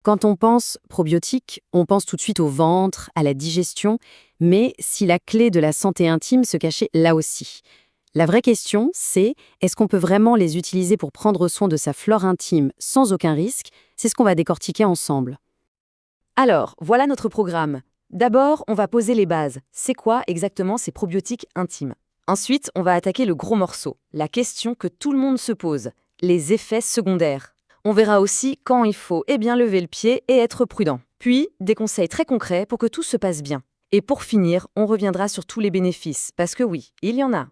Quand on pense probiotique, on pense tout de suite au ventre, à la digestion, mais si la clé de la santé intime se cachait là aussi? La vraie question, c'est est-ce qu'on peut vraiment les utiliser pour prendre soin de sa flore intime sans aucun risque? C'est ce qu'on va décortiquer ensemble. Alors, voilà notre programme. D'abord, on va poser les bases. C'est quoi exactement ces probiotiques intimes? Ensuite, on va attaquer le gros morceau, la question que tout le monde se pose, les effets secondaires. On verra aussi quand il faut bien lever le pied et être prudent. Puis, des conseils très concrets pour que tout se passe bien. Et pour finir, on reviendra sur tous les bénéfices, parce que oui, il y en a.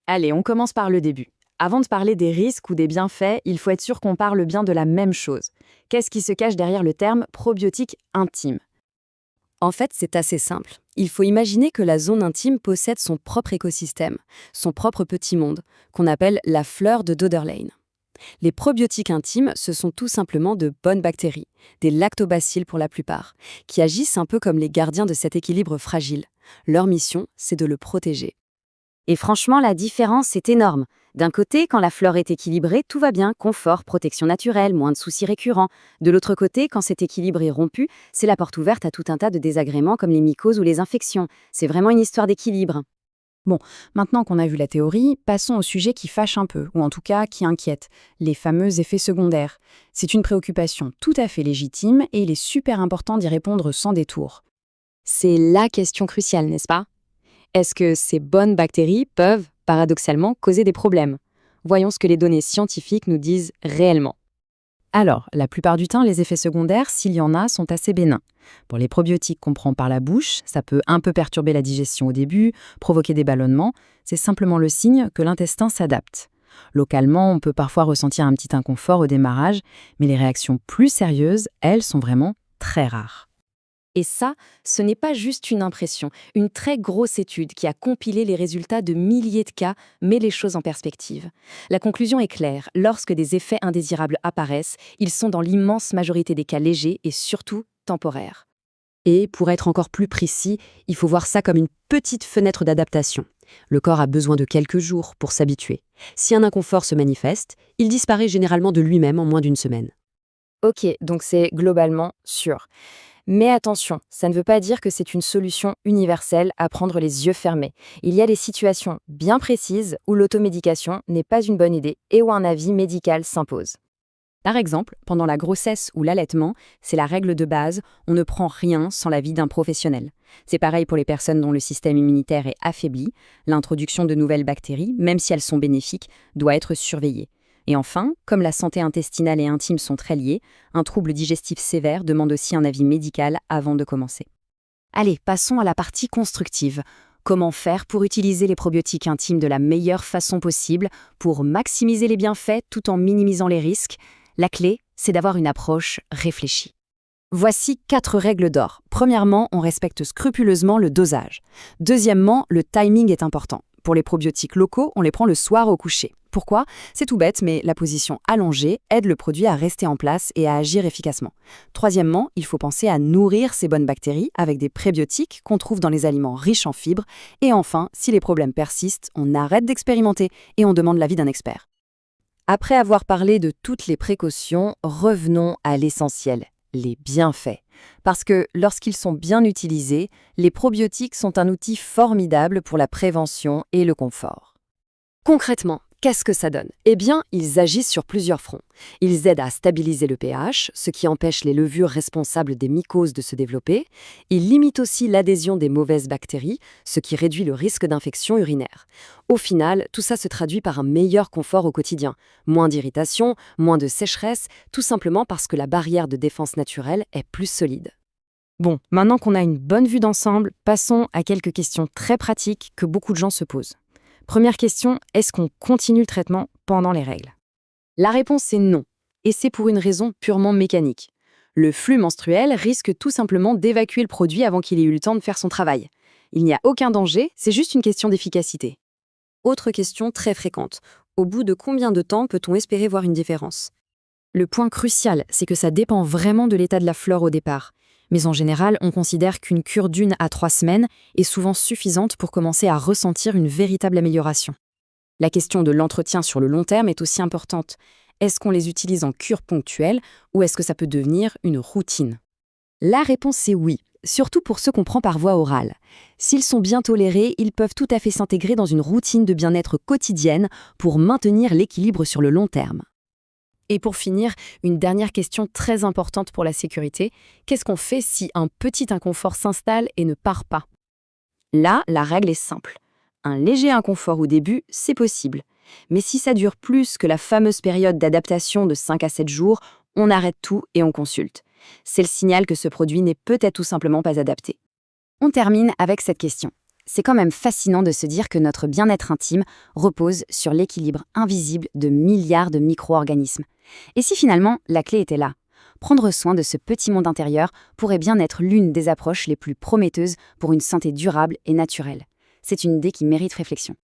Allez, on commence par le début. Avant de parler des risques ou des bienfaits, il faut être sûr qu'on parle bien de la même chose. Qu'est-ce qui se cache derrière le terme probiotique intime? En fait, c'est assez simple. Il faut imaginer que la zone intime possède son propre écosystème, son propre petit monde, qu'on appelle la fleur de Döderlein. Les probiotiques intimes, ce sont tout simplement de bonnes bactéries, des lactobacilles pour la plupart, qui agissent un peu comme les gardiens de cet équilibre fragile. Leur mission, c'est de le protéger. Et franchement, la différence est énorme. D'un côté, quand la flore est équilibrée, tout va bien, confort, protection naturelle, moins de soucis récurrents. De l'autre côté, quand cet équilibre est rompu, c'est la porte ouverte à tout un tas de désagréments comme les mycoses ou les infections. C'est vraiment une histoire d'équilibre. Bon, maintenant qu'on a vu la théorie, passons au sujet qui fâche un peu, ou en tout cas qui inquiète, les fameux effets secondaires. C'est une préoccupation tout à fait légitime et il est super important d'y répondre sans détour. C'est la question cruciale, n'est-ce pas? Est-ce que ces bonnes bactéries peuvent, paradoxalement, causer des problèmes? Voyons ce que les données scientifiques nous disent réellement. Alors, la plupart du temps, les effets secondaires, s'il y en a, sont assez bénins. Pour les probiotiques qu'on prend par la bouche, ça peut un peu perturber la digestion au début, provoquer des ballonnements. C'est simplement le signe que l'intestin s'adapte. Localement, on peut parfois ressentir un petit inconfort au démarrage, mais les réactions plus sérieuses, elles, sont vraiment très rares. Et ça, ce n'est pas juste une impression. Une très grosse étude qui a compilé les résultats de milliers de cas met les choses en perspective. La conclusion est claire. Lorsque des effets indésirables apparaissent, ils sont dans l'immense majorité des cas légers et surtout temporaires. Et pour être encore plus précis, il faut voir ça comme une petite fenêtre d'adaptation. Le corps a besoin de quelques jours pour s'habituer. Si un inconfort se manifeste, il disparaît généralement de lui-même en moins d'une semaine. Ok, donc c'est globalement sûr. Mais attention, ça ne veut pas dire que c'est une solution universelle à prendre les yeux fermés. Il y a des situations bien précises où l'automédication n'est pas une bonne idée et où un avis médical s'impose. Par exemple, pendant la grossesse ou l'allaitement, c'est la règle de base, on ne prend rien sans l'avis d'un professionnel. C'est pareil pour les personnes dont le système immunitaire est affaibli. L'introduction de nouvelles bactéries, même si elles sont bénéfiques, doit être surveillée. Et enfin, comme la santé intestinale et intime sont très liées, un trouble digestif sévère demande aussi un avis médical avant de commencer. Allez, passons à la partie constructive. Comment faire pour utiliser les probiotiques intimes de la meilleure façon possible, pour maximiser les bienfaits tout en minimisant les risques? La clé, c'est d'avoir une approche réfléchie. Voici 4 règles d'or. Premièrement, on respecte scrupuleusement le dosage. Deuxièmement, le timing est important. Pour les probiotiques locaux, on les prend le soir au coucher. Pourquoi? C'est tout bête, mais la position allongée aide le produit à rester en place et à agir efficacement. Troisièmement, il faut penser à nourrir ces bonnes bactéries avec des prébiotiques qu'on trouve dans les aliments riches en fibres. Et enfin, si les problèmes persistent, on arrête d'expérimenter et on demande l'avis d'un expert. Après avoir parlé de toutes les précautions, revenons à l'essentiel, les bienfaits. Parce que lorsqu'ils sont bien utilisés, les probiotiques sont un outil formidable pour la prévention et le confort. Concrètement, qu'est-ce que ça donne? Eh bien, ils agissent sur plusieurs fronts. Ils aident à stabiliser le pH, ce qui empêche les levures responsables des mycoses de se développer. Ils limitent aussi l'adhésion des mauvaises bactéries, ce qui réduit le risque d'infection urinaire. Au final, tout ça se traduit par un meilleur confort au quotidien. Moins d'irritation, moins de sécheresse, tout simplement parce que la barrière de défense naturelle est plus solide. Bon, maintenant qu'on a une bonne vue d'ensemble, passons à quelques questions très pratiques que beaucoup de gens se posent. Première question, est-ce qu'on continue le traitement pendant les règles? La réponse est non, et c'est pour une raison purement mécanique. Le flux menstruel risque tout simplement d'évacuer le produit avant qu'il ait eu le temps de faire son travail. Il n'y a aucun danger, c'est juste une question d'efficacité. Autre question très fréquente, au bout de combien de temps peut-on espérer voir une différence? Le point crucial, c'est que ça dépend vraiment de l'état de la flore au départ. Mais en général, on considère qu'une cure d'1 à 3 semaines est souvent suffisante pour commencer à ressentir une véritable amélioration. La question de l'entretien sur le long terme est aussi importante. Est-ce qu'on les utilise en cure ponctuelle ou est-ce que ça peut devenir une routine? La réponse est oui, surtout pour ceux qu'on prend par voie orale. S'ils sont bien tolérés, ils peuvent tout à fait s'intégrer dans une routine de bien-être quotidienne pour maintenir l'équilibre sur le long terme. Et pour finir, une dernière question très importante pour la sécurité. Qu'est-ce qu'on fait si un petit inconfort s'installe et ne part pas? Là, la règle est simple. Un léger inconfort au début, c'est possible. Mais si ça dure plus que la fameuse période d'adaptation de 5 à 7 jours, on arrête tout et on consulte. C'est le signal que ce produit n'est peut-être tout simplement pas adapté. On termine avec cette question. C'est quand même fascinant de se dire que notre bien-être intime repose sur l'équilibre invisible de milliards de micro-organismes. Et si finalement la clé était là? Prendre soin de ce petit monde intérieur pourrait bien être l'une des approches les plus prometteuses pour une santé durable et naturelle. C'est une idée qui mérite réflexion.